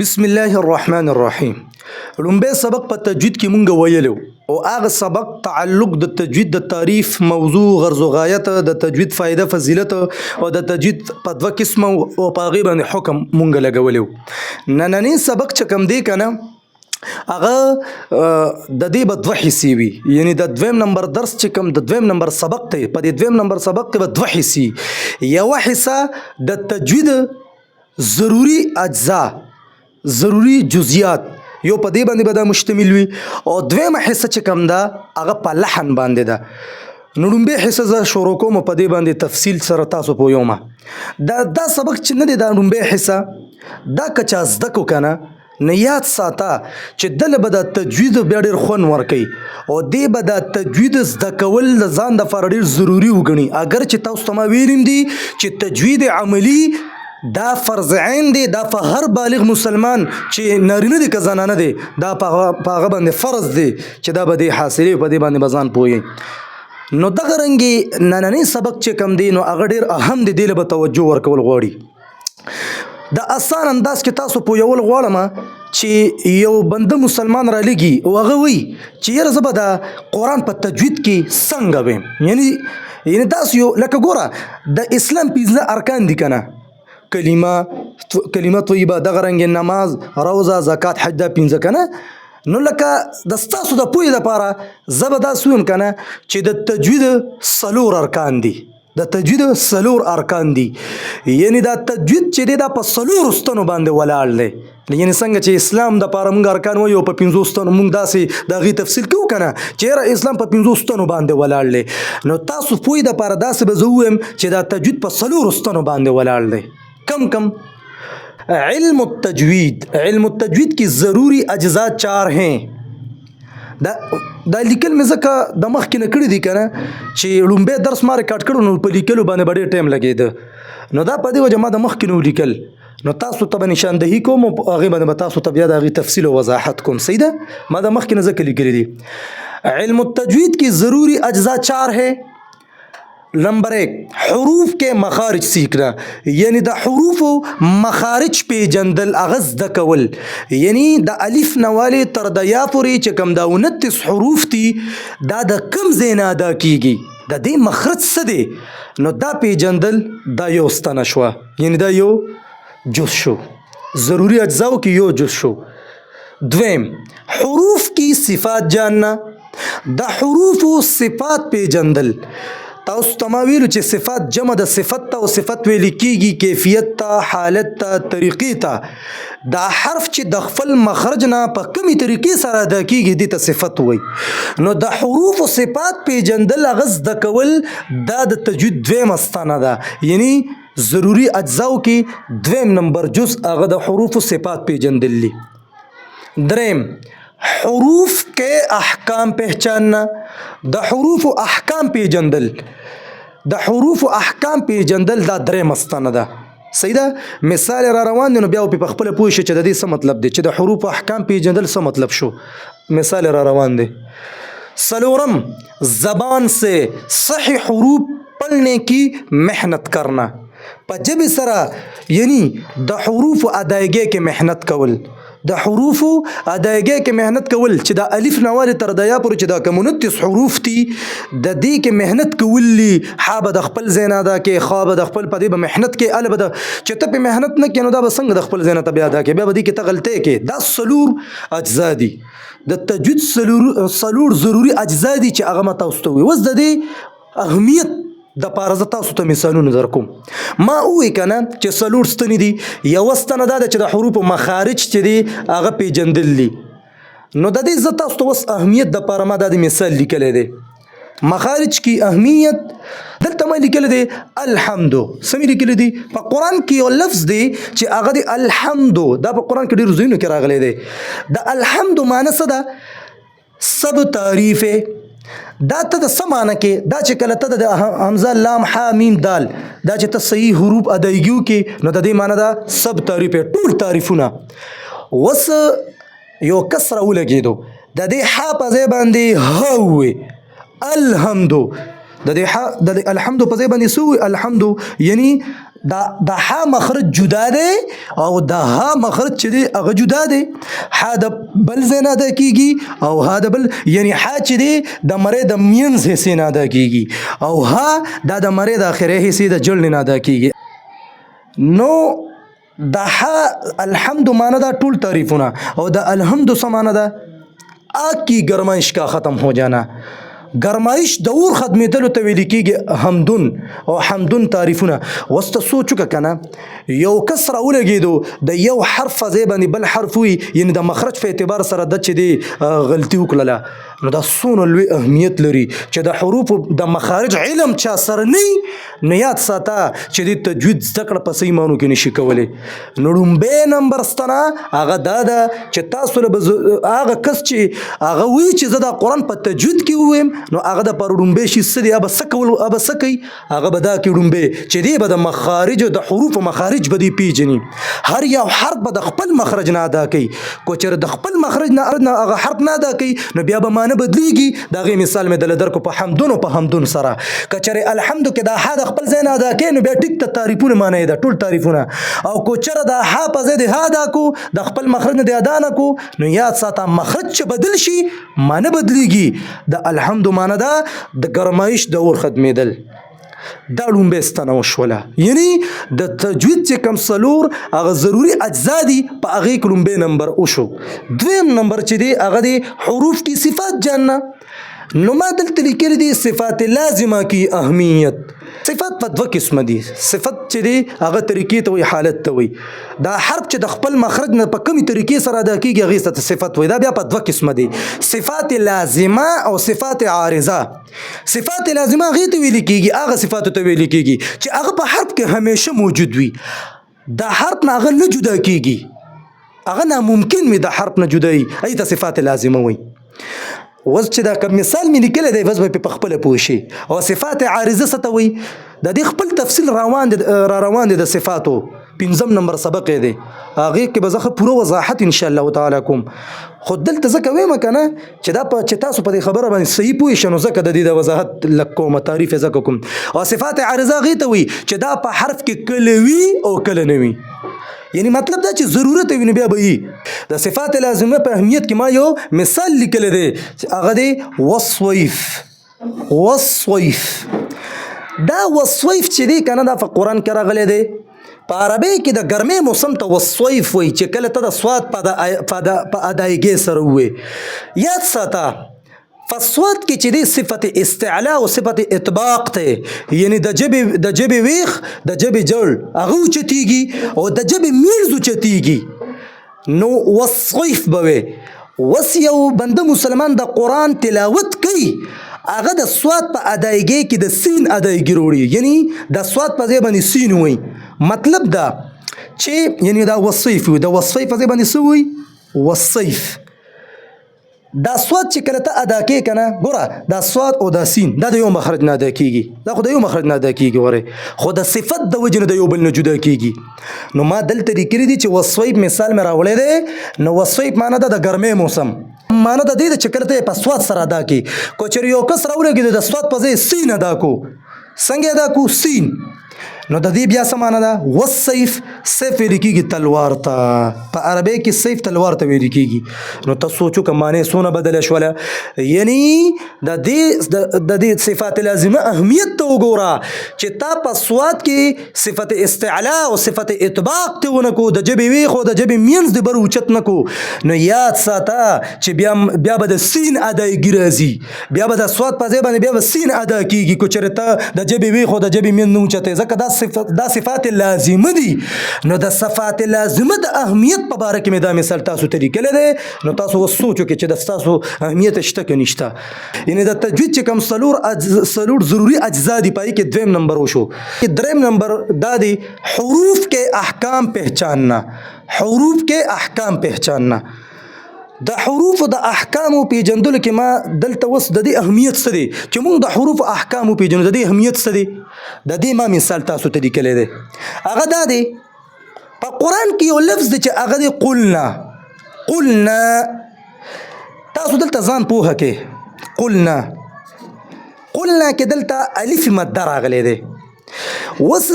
بسم الله الرحمن الرحیم. لومبه سبق په تجوید کې مونږ ویلو او هغه سبق تعلق د تجوید د تعریف موضوع غرض و غایت د تجوید فائدہ فضیلت او د تجوید په دوه قسمه او په هغې باندې حکم مونږ لګولیو. نننی سبق چې کوم دی که نه هغه د دې به دوه حصې وي، یعنی د دویم نمبر درس چې کوم د دویم نمبر سبق دی په دې دویم نمبر سبق کې به دوه حصې، یوه حصه د تجوید ضروری اجزا ضروری جزئیات یو په دې باندې به دا مشتمل وي، او دویمه حصه چې کوم ده هغه په لحن باندې ده. نو لومبۍ حصه زه شروع کوم په دې باندې تفصیل سره تاسو پوهوم. دا سبق چې نه دی دا لومبۍ حصه دا که چا زده کو که نه نه یاد ساته چې دله به د تجوید بیا ډېر خوند ورکوي او دې به د تجوید زده کول د ځان دپاره ډېر ضروري وګڼي. اگر چې تاسو ته ما ویلیم دي چې تجوید عملي دا فرض عین دی، دا په هر بالغ مسلمان چې نارینه دی که زنانه دی دا په هغه باندې فرض دی چې دا به دې حاصلې په دې باندې به ځان پوهوي. نو دغه رنګې نننی سبق چې کوم دی نو هغه ډېر اهم دی، دې له به توجه ورکول غواړي. د آسان انداز کې تاسو پوهول غواړم چې یو بنده مسلمان را لګي او هغه وایي چې یاره زه به د قرآن په تجوید کې څنګه ویم، یعنی داسې یو لکه ګوره د اسلام 15 ارکان دي که نه، کلمه طیبه، دغه رنګ نماز، روزه، زکات، حج، دا 15 که نه. نو لکه د ستاسو د پوهې دپاره زه به داسې ویم که نه چې د تجوید 4 ارکان دي، د تجوید 4 ارکان دي، یعنی دا تجوید چې دی دا په 4 ستنو باندې ولاړ دی. یعنی څنګه چې اسلام دپاره موږ ارکان وایو په 15 ستنو موږ داسې د هغې تفصیل کوو که نه چې یاره اسلام په 15 ستنو باندې ولاړ دی. نو تاسو پوهې دپاره داسې به زه ووایم چې دا تجوید په 4 ستنو باندې ولاړ دی. کم علم التجوید، علم التجوید کی ضروری اجزاء 4 ہیں. دا لیکل مې ځکه د مخکې نه کړي دي که نه چې لومبی درس ما ریکارډ کړو نو په لیکلو باندې به ډېر ټایم لګېده، نو دا په دې وجه ما د مخکې نه ولیکل، نو تاسو ته به نشاندهي کوم او هغې باندې به تاسو ته بیا د هغې تفصیل او وضاحت کوم. صحیح ده، ما د مخکې نه ځکه لیکلي دي. علم التجوید کی ضروری اجزاء 4 ہے. نمبر 1 حروف کے مخارج سیکھنا، یعنی د حروف مخارج پیجندل هغه زده کول، یعنی د الف نه والې تر د یا پورې چې کوم دا 29 حروف دي دا د کوم ځای نه ادا کیږي، د دې مخرج څه دی، نو دا پیجندل دا یو ستنه شوه، یعنی دا یو جز شو، ضروری اجزاو کې یو جز شو. دویم حروف کی صفات جاننا، د حروف صفات پیجندل. تاسو ته ما ویلو چې صفات جمع د صفت ته او صفت ویل کېږي کیفیت ته، حالت ته، طریقې ته. دا حرف چې د خپل مخرج نه په کومې طریقې سره ادا کېږي دې ته صفت وایي. نو د حروف و صفات پیژندل هغه زده کول دا د تجوید دویمه ستنه ده، یعنی ضروری اجزاو کې دویم نمبر جز هغه د حروف و صفات پیژندل دي. دریم حروف کے احکام پہچاننا، د حروف و احکام پیژندل، د حروف و احکام پیژندل دا درېمه ستنه ده. صحیح ده، مثال را روان دی نو بیا په خپله پوه شي چې د دې څه مطلب دی، چې د حروف و احکام پیژندل څه مطلب شو. مثال را روان دی. 4 زبان سے صحیح حروف پڑھنے کی محنت کرنا، په ژبې سره یعنی د حروف ادایګۍ کې محنت کول، د حروف ادایګۍ کې محنت کول چې د الف نه والې تر د یا پورې چې دا کوم 29 حروف دي د دې کې محنت کولی، ح به د خپل ځای نه ادا کې، خا به د خپل په دې به محنت کې، ال به د چې ته پې محنت نه کوې نو دا به څنګه د خپل ځای نه ته بیا ادا کې، بیا به دې کې ته غلطۍ کې. دا 4 اجزا دي د تجوید، 4 ضروري اجزا دي چې هغه ما تاسو ته وي. اوس د دې اهمیت د پاره زه تاسو ته مثالونه در کوم. ما ووایي که نه چې 4 ستنې دي، یوه ستنه دا ده چې د حروفو مخارج چې دي هغه پیژندل دي. نو د دې زه تاسو ته اوس اهمیت د پاره ما دا د مثال لیکلی دی. مخارج کی اهمیت دلته ما لیکلی دی الحمدو. څه مې لیکلی دی؟ په قرآن کې یو لفظ دی چې هغه دی الحمدو، دا په قرآن کې ډېرو ځایونو کې راغلی دی. د الحمدو معنی څه ده؟ سب تعریف. دا ته د څه معنی کې دا چې کله ته د حمزه لام ح میم دال دا چې ته صحیح حروف ادایګي وکړې نو د دې معنی ده سب تعریف، ټول تعریفونه. اوس یو کسره ولګېدو د دې ح په ځای باندې ه ووې الحمدو، د الحمدو په ځای باندې څه ووې الحمدو، یعنی د ح مخرج جدا دی او د ه مخرج چې دی هغه جدا دی. ح د بل ځای نه ادا کېږي او ها د بل، یعنی ح چې دی د مرۍ د مینځ حصې نه ادا کېږي او ها دا د مرۍ د اخري حصې د جړ نه ادا کېږي. نو د ح الحمد معنی دا ټول تعریفونه او د الحمد څه معنی ده؟ آگ کی گرمائش کا ختم ہو جانا. گرمایش د اور ختمېدلو ته ویل کېږي حمدون او حمدون تعریفونه. اوس ته سوچ وکړه که نه یو کس راولګېدو د یو حرف په ځای باندې بل حرف وي، یعنې د مخرج په اعتبار سره د چې دی غلطي وکړله، نو دا څومره لوی اهمیت لري چې د حروفو د مخارج علم چا سره نه وي نو یاد ساته چې د تجوید زده کړه په صحیح معنو کې نشي کولی. نو لومبی نمبر ستنه هغه دا ده چې تاسو له هغه کس چې هغه وایي چې زه دا قرآن په تجوید کې ووایم نو هغه د پر لومبی شي څه دی، هغه څه کوي، هغه به دا کوي لومبی چې دی به د مخارج د حروفو مخارج به دی پیژني. هر یو حرف به د خپل مخرج نه ادا کوي. کو چېرې د خپل مخرج نه هغه حرف نه ادا کوي نو بیا به معنی بدلیږي. د هغې مثال مې دله درکو په حمدون او په حمدون سره. که چېرې الحمد کې دا ح د خپل ځای نه ادا کوي نو بیا ټیک ته تعریفونه معنی ده، ټول تعریفونه. او کو چېرې دا ح په ځای د ها ادا کو د خپل مخرج نه د ادا نه کو نو یاد ساته مخرج چې بدل شي معنی بدلیږي. د الحمد معنی ده د ګرمایش د اور ختمېدل. دا لومبی ستنه وشوله، یعنی د تجوید چې کوم څلور هغه ضروري اجزا دي په هغې کې لومبی نمبر وشو. دویم نمبر چې دی هغه دی حروف کی صفات جاننا. نو ما دلته لیکلي دي صفات لازمه کی اهمیت. صفات په دوه قسمه دي. صفت چې دی هغه طریقې ته وایي، حالت ته وایي. دا حرف چې د خپل مخرج نه په کومې طریقې سره ادا کېږي هغې ته صفت وایي. دا بیا په دوه قسمه دي، صفات لازمه او صفات عارضه. صفات لازمه هغې ته ویل کېږي، هغه صفاتو ته ویل کېږي چې هغه په حرف کې همیشه موجود وي، د حرف نه هغه نه جدا کېږي، هغه ناممکن وي د حرف نه جدایي، هغې ته صفات لازمه وایي. اوس چې دا کوم مثال مې لیکلی دی بس به په خپله پوه شي. او صفات عارضه څه ته وایي؟ د دې خپل تفصیل را روان دی د صفاتو. 5 نمبر سبق دی، هغې کې به زه پوره وضاحت انشاءالله تعالی کوم. خو دلته ځکه ویم که نه چې دا چې تاسو په دې خبره باندې صحیح پوه شئ نو ځکه د دې د وضاحت لږ کوم، تعریف یې ځکه کوم. او صفات عارضه هغې ته وایي چې دا په حرف کې کله وي او کله نه وي، یعنی مطلب دا چې ضرورت وي نو بیا به وي. د صفات لازمه په اهمیت کې ما یو مثال لیکلی دی، هغه دی وصویف. وصویف دا وصویف چې دی که نه دا په قرآن کې راغلی دی. په عربی کې د ګرمۍ موسم ته وصویف وایي چې کله ته د سواد په ادایګۍ سره ووایې. یاد ساته فصوت کې چې دی صفت استعلا او صفت اطباق ته، یعنی د جبې ویخ د جبې جړ هغه اوچتېږي او د جبې میړز اوچتېږي. نو وصویف به وی. وس یو بنده مسلمان د قرآن تلاوت کوي هغه د سواد په ادایګۍ کې د سین ادایګي وروړي، یعنی د سواد په ځای باندې سین وایي. مطلب دا چې یعنی دا وصیف وي، د وصیف په ځای باندې څه وایي؟ وصیف. دا سواد چې کله ته ادا کوې که نه ګوره دا سواد او دا سین دا د یو مخرج نه ادا کېږي، دا خو د یو مخرج نه ادا کېږي ورې، خو د صفت د وجې نه د یو بل نه جدا کېږي. نو ما دلته لیکلي دي چې وصیف مثال مې راوړی دی. نو وصیف معنی ده د ګرمۍ موسم، معنی د دې ده چې کله ته یې په سواد سره ادا کړي. کو چېرې یو کس راولګېد د سواد په ځای سین ادا کو، څنګه ادا کو؟ سین. نو د دې بیا څه معنی ده؟ وصیف. سیف ویل کېږي تلوار ته، په عربی کې سیف تلوار ته ویل کېږي. نو ته سوچو که معنی څونه بدله شوله. یعنی د دې صفات لازمه اهمیت ته وګوره چې تا په سواد کې صفت استعلا او صفت اطباق ته ونه کو، د ژبې ویخ او د ژبې مینځ د بر اوچت نه کو. نو یاد ساته چې بیا به د سین ادایګي راځي، بیا به د سواد په ځای باندې بیا به سین ادا کېږي کو چېرې ته د ژبې ویخ او د ژبې مینځ نه اوچتې، ځکه دا صفات لازمه دي. نو د صفات لازمه د اهمیت په باره کې مې دا مثال تاسو ته لیکلی دی. نو تاسو اوس سوچ وکړئ چې د ستاسو اهمیت شته که نشته. یعنې د تجوید چې کوم څلور ضروري اجزا دي په هغې کې 2 نمبر وشو. 3 نمبر دا دی حروف کے احکام پہچاننا. حروف کے احکام پہچاننا. د حروف د احکامو پیژندلو کې ما دلته اوس د دې اهمیت څه دی چې موږ د حروف احکامو پیژنو، د دې اهمیت څه دی، د دې ما مثال تاسو ته لیکلی دی. هغه دا دی په قرآن کې یو لفظ دی چې هغه دی قلنا. قلنا تاسو دلته ځان پوهه کې قلنا کې دلته الف مده راغلی دی. اوس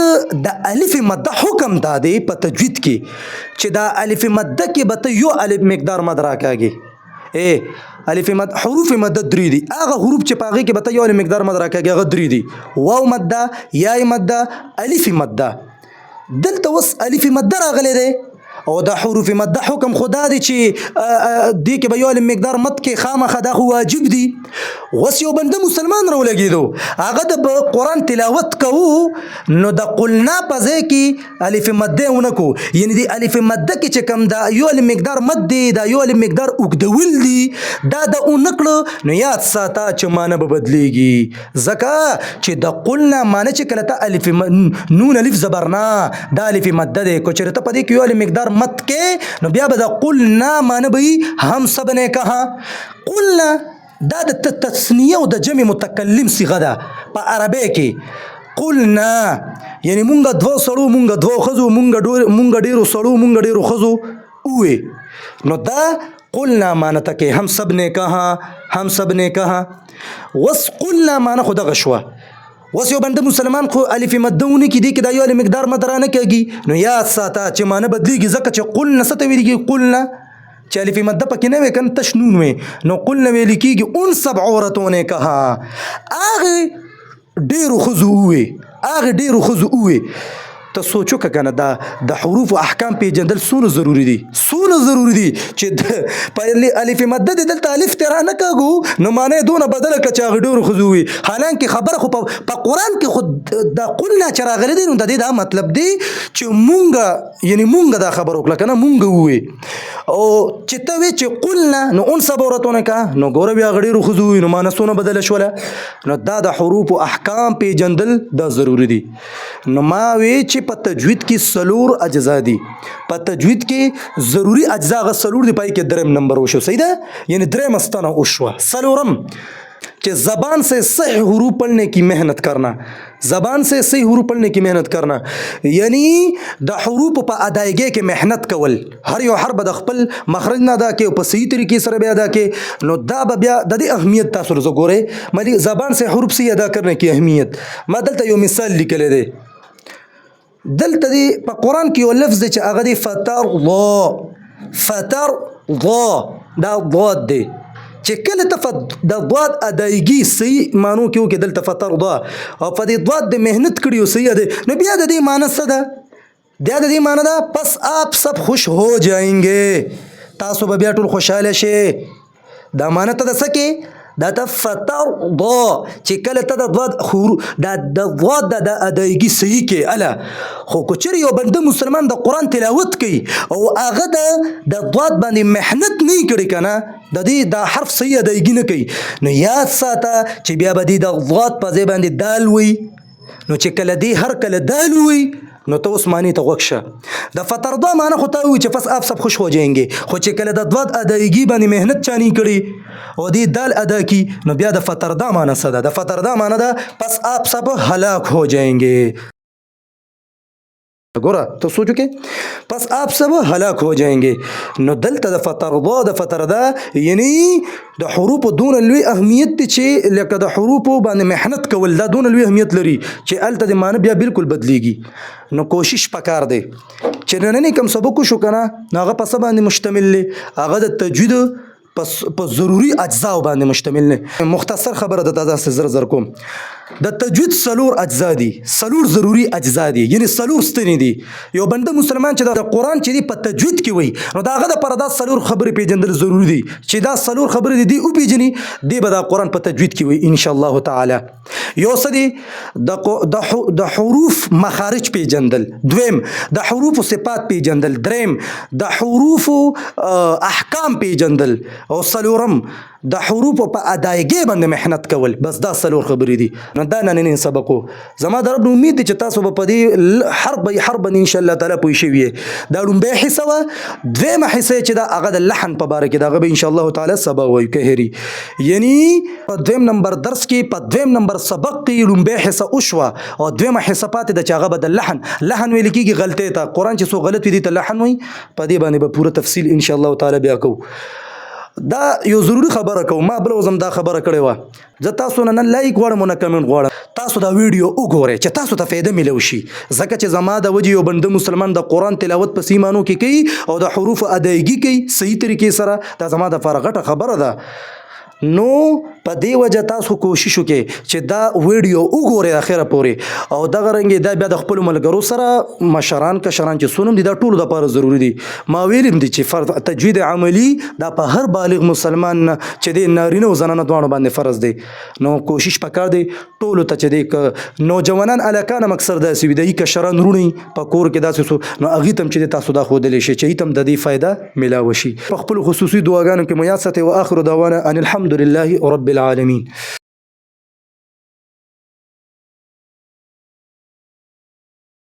د الف مده حکم دا دی په تجوید کې چې دا الف مده کې به ته یو الف مقدار مد راکاږي الف مد حروف مد درې دي هغه حروف چې په هغې کې به ته یو الف مقدار مد راکاږي هغه درې دي واو مده یا مده الف مده دلته اوس الف مده راغلی دی او د حروف مده حکم خدا دی چې دې کې به یو الف مقدار مد کې خامخا دا خو واجب دي اوس یو بنده مسلمان راولګېدو هغه د قرآن تلاوت کوو نو د قلنا په ځای کې الف مده ونه کو یعنی د الف مده کې چې کوم دا یو الف مقدار مد دی دا یو الف مقدار اوږدول دي دا د ونه کړه نو یاد ساته چې معنی به بدلیږي ځکه چې د قلنا معنی چې کله ته الف نون الف زبرنا دا الف مده دی کو چېرته په دې کې یو الف مقدار مت کې نو بیا به د قلنا معنی به هم سب نے کہا قلنا دا د تثنیه او د جمع متکلم صيغه ده په عربی کې قلنا یعنی مونږ دوه سړو مونږ دوه ښځو مونږ ډېرو سړو مونږ ډېرو ښځو ووې نو دا قلنا معنی ته کې هم سب نے کہا هم سب نے کہا وس قلنا معنی خو دغه شوه اوس یو بنده مسلمان خو الف مده ونه کې دی کې دا یو الف مقدار مد رانه کېږي نو یاد ساته چې معنی بدلیږي ځکه چې قلنا څه ته ویل کېږي قلنا چې الف مده پکې نه وي کنه تش نون وي نو قلنا ویل کېږي ان سب عورتوں نے کہا هغه ډېرو ښځو ووې هغه ډېرو ښځو ووې ته سوچو که کنه دا د حروف او احکام پیژندل څونه ضروری دي څونه ضروری دي چې په الف مده دی دلته الف ترا نه کاږو نو معنی دونه بدله کړه چې هغه ډېرو ښځو ووي حالانکې خبره خو په قرآن کې خو د قلنا چې راغلی دی نو د دې دا مطلب دی چې مونږ یعنی مونږ دا خبره وکړه که نه مونږ ووې او چې ته وې چې قلنا نو ان سب عورتوں نے کہا نو ګوره بیا هغه ډېرو ښځو ووي نو معنی څونه بدله شوله نو دا د حروف او احکام پیژندل دا ضروری دي نو ما وی چې په تجوید کې سلور اجزا دي په تجوید کې ضروری اجزا غ سلور دی پای کې دریم نمبر وشو صحیح ده یعنی دریم استانه وشو سلورم کہ زبان سے صحیح حروف پڑھنے کی محنت کرنا زبان سے صحیح حروف پڑھنے کی محنت کرنا یعنی د حروف په ادایګۍ کې محنت کول هر یو حرف د خپل مخرج نه ادا کې او په صحیح طریقې سره بیا ادا کې نو دا به بیا د دې اهمیت تاسو وګورئ مې زبان سے حروف صحیح ادا کرنے کی اهمیت ما دلته یو مثال لیکلی دی دلته دی په قرآن کې یو لفظ دی چې هغه دی فتر ضا دا ضاد دی چې کله ته د ضاد ادایګي صحیح معنو کې وکړې دلته فتر ضا او په دې ضاد د محنت کړي او صحیح دی نو بیا د دې معنی څه ده بیا د دې معنی ده پس آپ سب خوش هو جائیں گے تاسو به بیا ټول خوشحاله شئ دا معنی ته د څه کې دا ته فتر ضا چې کله ته د ضاد د ضاد د ادایګي صحیح کې اله خو که چېرې یو بنده مسلمان د قرآن تلاوت کوي او هغه د ضاد باندې محنت نه کړي که نه د دې دا حرف صحیح ادایګي نه کوي نو یاد ساته چې بیا به دې د ضاد په ځای باندې دال وي نو چې کله دې هر کله دال وي نو ته اوس معنی ته غوږ شه د فترضا معنی خو ته وي چې پس آپ سب خوش ہو جائیں گے خو چې کله د ضاد ادایګي باندې محنت چا نه کړي او دې دال ادا کی نو بیا د فترضا معنی څه ده د فترضا معنی ده پس آپ سب ہلاک ہو جائیں گے ګوره ته سوچو کې پس آپ سب هلاک ہو جائیں گے نو دلته د فترضا یعنی د حروف دون لوی اهمیت دی چې لکه د حروف باندې محنت کول دا دون لوی اهمیت لري چې الته د معنی بیا بالکل بدلیږي نو کوشش پکار دی چې نننی کوم سبق شو کنه هغه په څه باندې مشتمل دی هغه د تجوید په ضروری اجزا باندې مشتمل نه مختصر خبره د تاسو زر زر کوم د تجوید سلور اجزا دي سلور ضروری اجزا دي یعنی سلور ستنې دي یو بنده مسلمان چې د قرآن چې دی په تجوید کې وي نو دا هغه د پر دا سلور خبرې پیژندل ضروری دي چې دا سلور خبرې دي او پیژني دی به د قرآن په تجوید کې وي ان شاء الله تعالی یو څه دي د حروف مخارج پیژندل دویم د حروف صفات پیژندل دریم د حروف احکام پیژندل او سلورم د حروف په ادایګۍ باندې محنت کول بس دا سلور خبرې دي نو دا نننی سبقو زما د رب امید دی چې تاسو به په دې حرب ان شاء الله تعالی پوه شوي دا لومبۍ حصه وه دویمه حصه چې دا هغه د لحن په باره کې د هغه به ان شاء الله تعالی سبق وایو که هري یعنی په دویم نمبر درس کې په دویم نمبر سبق کې لومبۍ حصه وشوه او دویمه حصه پاتې ده چې هغه به د لحن ویل کېږي غلطۍ ته قرآن چې څو غلط وي دي ته لحن وایي په دې باندې به پوره تفصیل ان شاء الله تعالی بیا کوو دا یو ضروری خبره کوم ما بل وزم دا خبره کړې وه زه تاسو نه لایک غواړم نه کمنټ غواړم تاسو دا ویډیو وګورئ چې تاسو ته فایده ملو شي ځکه چې زما د وجې یو بنده مسلمان د قرآن تلاوت په سیمانو کې کوي او د حروف ادایګي کوي صحیح طریقې سره دا زما د فارغ غټه خبره ده نو په دې وجه تاسو کوشش وکړئ چې دا ویډیو وګورئ اخره پورې او دغه رنګې دا بیا د خپلو ملګرو سره مشران کشران چې څونه دي دا ټولو دپاره ضروري دي ما ویلیم دي چې تجوید عملي دا په هر بالغ مسلمان چې دی نارینه او زنانه دواړو باندې فرض دی نو کوشش پکار دی ټولو ته چې دی نوجوانان الکانه مکسر داسې وي د کشران وروڼي په کور کې داسې نو هغې ته هم چې دی تاسو دا ښودلی شئ چې هغې ته هم د دې فایده میلاوه شي په خپلو خصوصي دعاګانو کې مو یاد ساتئ واخر دعوانا ان الحمد لله رب العالمين